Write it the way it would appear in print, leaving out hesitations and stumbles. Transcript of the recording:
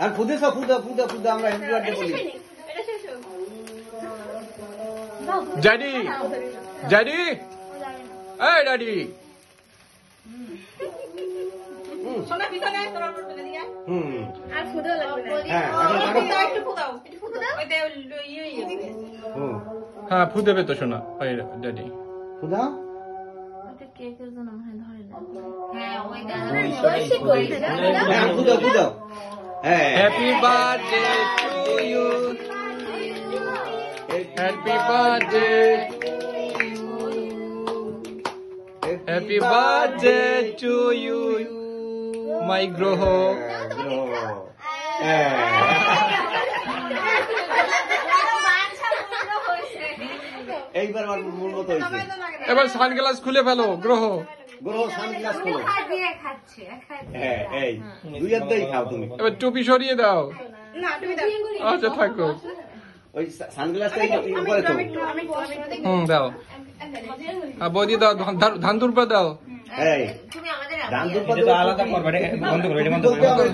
আর ফুদে সব ফুদা ফুদা ফুদা আমরা happy birthday বলি। ড্যাডি ড্যাডি এই ড্যাডি সোনা পিছনে তোরা বলে দিয়া আর ফুদা লাগবে না। হ্যাঁ একটু ফুদাও ওইতে ইয়ে হ্যাঁ ফু দেবে তো শোনা ওই ড্যাডি ফুদা ওটা কেকের জন্য মনে হয় ধরে না। হ্যাঁ ওইটা হ্যাঁ ফুদা ফুদা হ্যাঁ happy birthday to you happy birthday happy birthday to you my গ্রহ এইবার আমার মূল মতো হয়েছে। এবার সানগ্লাস খুলে ফেলো গ্রহ গ্রহ সানগ্লাস খোলো। দিয়ে খাচ্ছে হ্যাঁ এই দুই হাতেই খাও তুমি। এবার টুপি সরিয়ে দাও না তুমি দাও আচ্ছা থাকো ওই সানগ্লাসটা উপরে তো। দাও বৌদি দাও ধান দুর্বা দাও এই তুমি আমাদের ধান দুধ আলাদা করবে, এটা বন্ধ করবে, এটা বন্ধ করবে।